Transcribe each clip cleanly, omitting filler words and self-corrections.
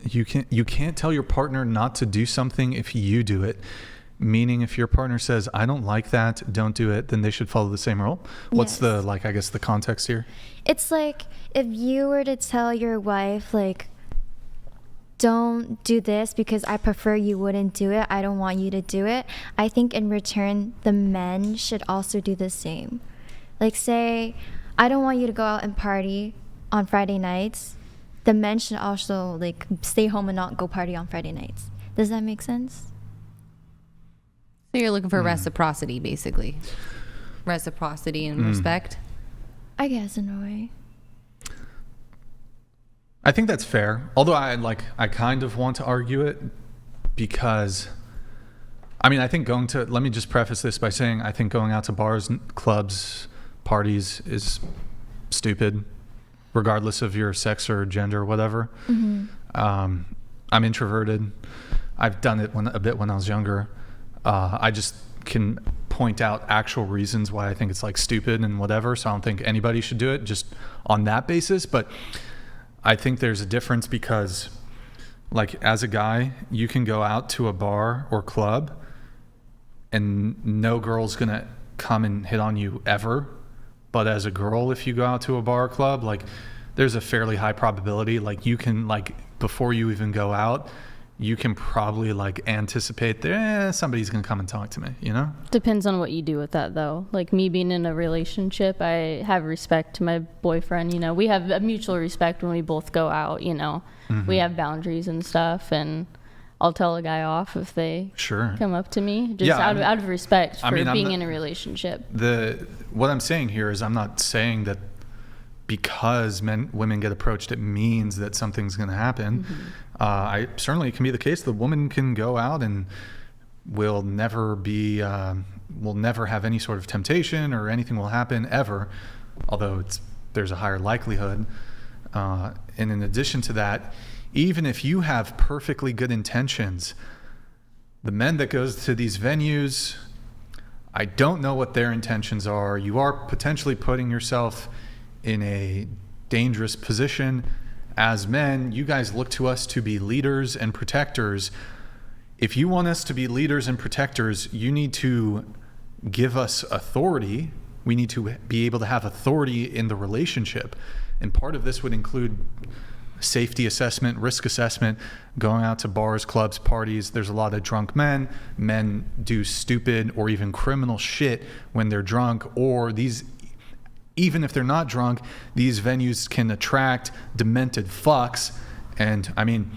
You can't tell your partner not to do something if you do it. Meaning, if your partner says, I don't like that, don't do it, then they should follow the same rule. What's Yes. the context here? It's like if you were to tell your wife, like, don't do this because I prefer you wouldn't do it, I don't want you to do it, I think in return, the men should also do the same. Like, say, I don't want you to go out and party on Friday nights. The men should also, like, stay home and not go party on Friday nights. Does that make sense? So you're looking for reciprocity, basically. Reciprocity and respect. I guess, in a way. I think that's fair. Although I kind of want to argue it because, I mean, I think let me just preface this by saying I think going out to bars, clubs, parties is stupid, regardless of your sex or gender or whatever. I'm introverted. I've done it a bit when I was younger. I just can point out actual reasons why I think it's like stupid and whatever. So I don't think anybody should do it just on that basis. But I think there's a difference because, like, as a guy, you can go out to a bar or club and no girl's going to come and hit on you ever. But as a girl, if you go out to a bar or club, like, there's a fairly high probability, like, you can, like, before you even go out, you can probably, like, anticipate that somebody's gonna come and talk to me, you know? Depends on what you do with that, though. Like, me being in a relationship, I have respect to my boyfriend. You know, we have a mutual respect when we both go out. You know, we have boundaries and stuff, and I'll tell a guy off if they come up to me, just out of respect for being in a relationship. What I'm saying here is I'm not saying that because women get approached, it means that something's going to happen. Certainly it can be the case. The woman can go out and will never have any sort of temptation or anything will happen ever, although there's a higher likelihood. And in addition to that, even if you have perfectly good intentions, the men that goes to these venues, I don't know what their intentions are. You are potentially putting yourself in a dangerous position. As men, you guys look to us to be leaders and protectors. If you want us to be leaders and protectors, you need to give us authority. We need to be able to have authority in the relationship. And part of this would include safety assessment, risk assessment, going out to bars, clubs, parties. There's a lot of drunk men. Men do stupid or even criminal shit when they're drunk, or even if they're not drunk, these venues can attract demented fucks. And I mean,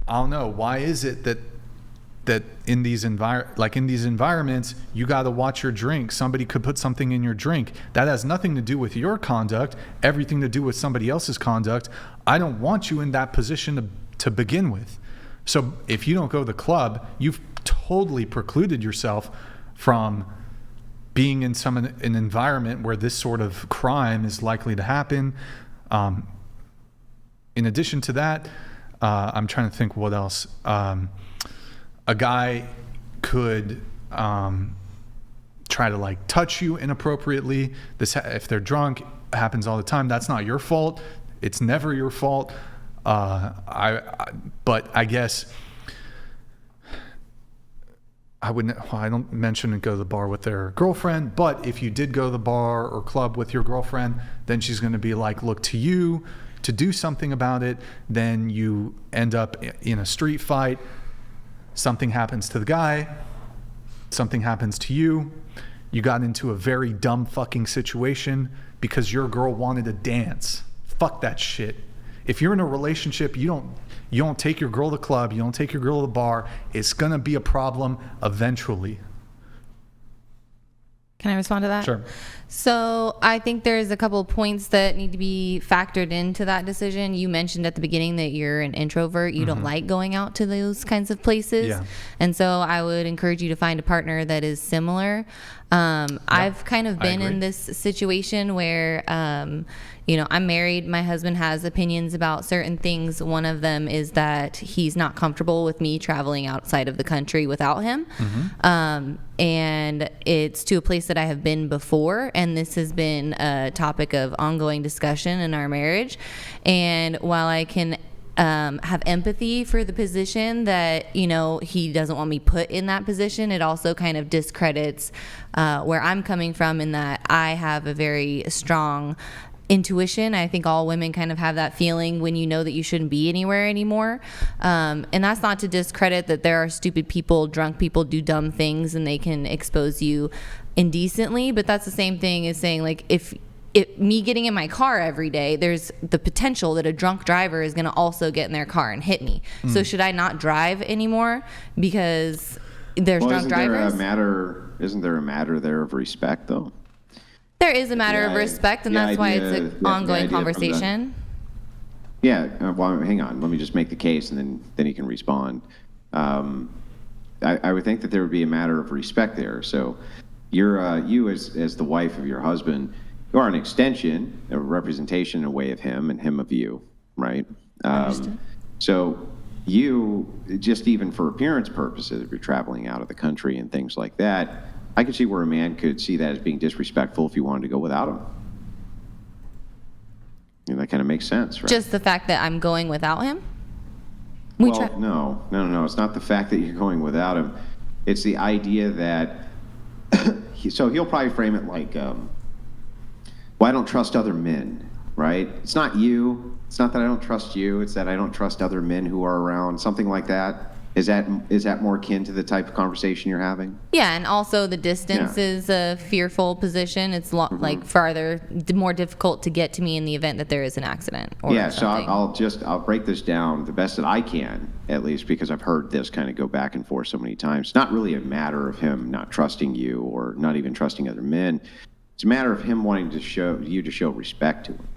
I don't know, why is it that in these environments, you got to watch your drink. Somebody could put something in your drink. That has nothing to do with your conduct, everything to do with somebody else's conduct. I don't want you in that position to begin with. So if you don't go to the club, you've totally precluded yourself from being in an environment where this sort of crime is likely to happen. In addition to that, I'm trying to think what else. A guy could try to, like, touch you inappropriately. If they're drunk, it happens all the time. That's not your fault. It's never your fault. But I guess I don't mention to go to the bar with their girlfriend, but if you did go to the bar or club with your girlfriend, then she's going to be like, look to you to do something about it. Then you end up in a street fight. Something happens to the guy. Something happens to you. You got into a very dumb fucking situation because your girl wanted to dance. Fuck that shit. If you're in a relationship, you don't take your girl to the club, you don't take your girl to the bar, it's gonna be a problem eventually. Can I respond to that? Sure. So I think there's a couple of points that need to be factored into that decision. You mentioned at the beginning that you're an introvert. You don't like going out to those kinds of places. Yeah. And so I would encourage you to find a partner that is similar. I've kind of been in this situation where, I'm married. My husband has opinions about certain things. One of them is that he's not comfortable with me traveling outside of the country without him. And it's to a place that I have been before. And this has been a topic of ongoing discussion in our marriage. And while I can have empathy for the position that, he doesn't want me put in that position. It also kind of discredits where I'm coming from, in that I have a very strong intuition. I think all women kind of have that feeling when you know that you shouldn't be anywhere anymore. And that's not to discredit that there are stupid people, drunk people do dumb things and they can expose you indecently. But that's the same thing as saying, like, if me getting in my car every day, there's the potential that a drunk driver is going to also get in their car and hit me. So should I not drive anymore because there's drunk drivers? Isn't there a matter there of respect, though? There is a matter of respect, and that's why it's an ongoing conversation. Well, hang on. Let me just make the case, and then you can respond. I would think that there would be a matter of respect there. So you as the wife of your husband, you are an extension, a representation in a way of him and him of you, right? So you, just even for appearance purposes, if you're traveling out of the country and things like that, I could see where a man could see that as being disrespectful if you wanted to go without him. And that kind of makes sense, right? Just the fact that I'm going without him? No. It's not the fact that you're going without him. It's the idea that, so he'll probably frame it like, well, I don't trust other men, right? It's not you. It's not that I don't trust you. It's that I don't trust other men who are around, something like that. Is that more akin to the type of conversation you're having? Yeah, and also the distance is a fearful position. It's like farther, more difficult to get to me in the event that there is an accident. Or something. So I'll break this down the best that I can, at least because I've heard this kind of go back and forth so many times. It's not really a matter of him not trusting you or not even trusting other men. It's a matter of him wanting to show respect to him.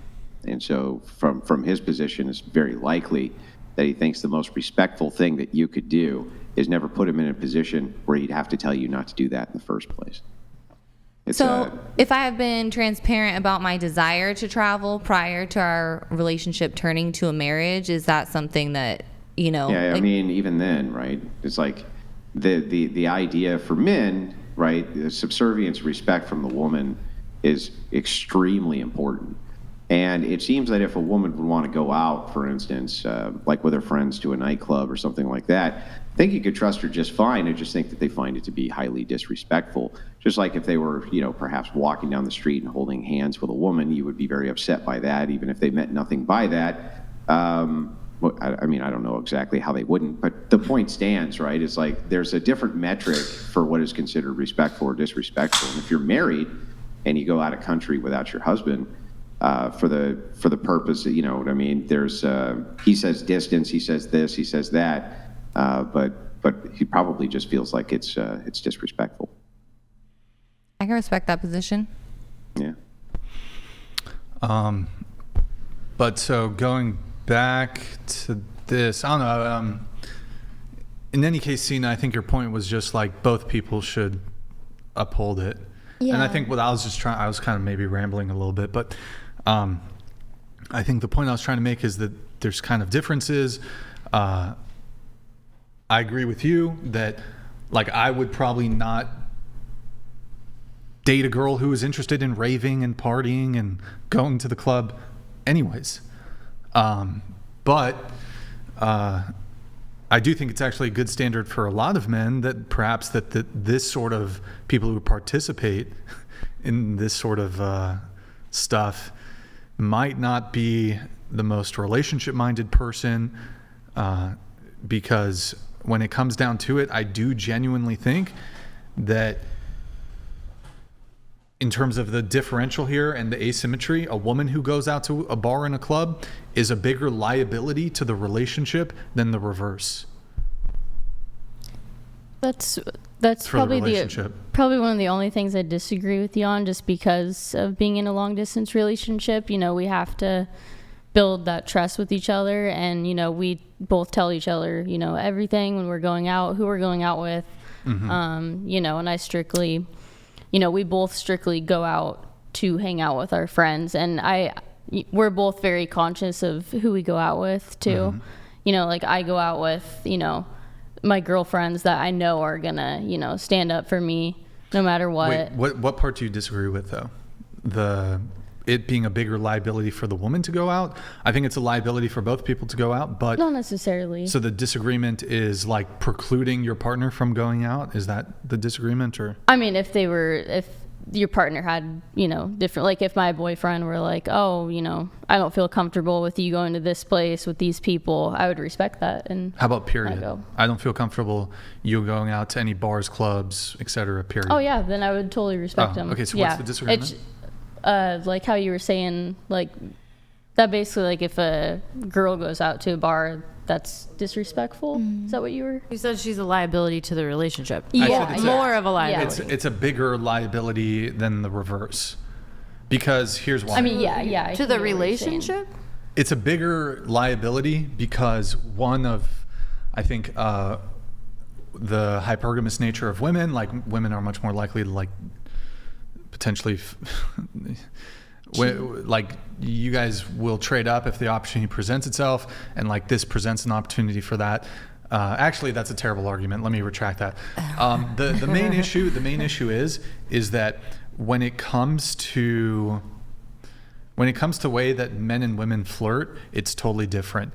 And so from his position, it's very likely that he thinks the most respectful thing that you could do is never put him in a position where he'd have to tell you not to do that in the first place. If I have been transparent about my desire to travel prior to our relationship turning to a marriage, is that something that, Yeah, I mean, even then, right? It's like the idea for men, right? The subservience, respect from the woman is extremely important. And it seems that if a woman would want to go out, for instance, like with her friends to a nightclub or something like that, I think you could trust her just fine. I just think that they find it to be highly disrespectful. Just like if they were, perhaps walking down the street and holding hands with a woman, you would be very upset by that, even if they meant nothing by that. I don't know exactly how they wouldn't, but the point stands, right? It's like there's a different metric for what is considered respectful or disrespectful. And if you're married and you go out of country without your husband, for the purpose, you know what I mean? There's he says distance, he says this, he says that, but he probably just feels like it's disrespectful. I can respect that position. Yeah. But so going back to this, I don't know. In any case, Sina, I think your point was just like both people should uphold it. Yeah. And I think what I was kind of maybe rambling a little bit, but I think the point I was trying to make is that there's kind of differences. I agree with you that, like, I would probably not date a girl who is interested in raving and partying and going to the club anyways. But I do think it's actually a good standard for a lot of men that perhaps that this sort of people who participate in this sort of stuff might not be the most relationship-minded person, because when it comes down to it, I do genuinely think that in terms of the differential here and the asymmetry, a woman who goes out to a bar and a club is a bigger liability to the relationship than the reverse. That's probably one of the only things I disagree with you on, just because of being in a long distance relationship. We have to build that trust with each other, and we both tell each other everything when we're going out, who we're going out with. Mm-hmm. And I strictly, we both strictly go out to hang out with our friends, and we're both very conscious of who we go out with too. Mm-hmm. Like I go out with my girlfriends that I know are gonna stand up for me no matter what. Wait, what part do you disagree with though? it being a bigger liability for the woman to go out. I think it's a liability for both people to go out, but Not necessarily. so the disagreement is like precluding your partner from going out. Is that the disagreement, or? I mean, if your partner had, different, like if my boyfriend were like, oh, I don't feel comfortable with you going to this place with these people, I would respect that. And How about period? go. I don't feel comfortable you going out to any bars, clubs, etc. Period. oh yeah, then I would totally respect him. Okay, so what's the disagreement? It's like how you were saying, like that basically, like if a girl goes out to a bar, that's disrespectful. Is that what you were? You said she's a liability to the relationship. Yeah, it's More of a liability. It's a bigger liability than the reverse, because here's why. I mean, yeah. I To can the get what you're saying. relationship? It's a bigger liability because one of, I think, the hypergamous nature of women, like women are much more likely to like potentially like you guys will trade up if the opportunity presents itself, and like this presents an opportunity for that. Actually, that's a terrible argument. Let me retract that. The main issue is that when it comes to way that men and women flirt, it's totally different.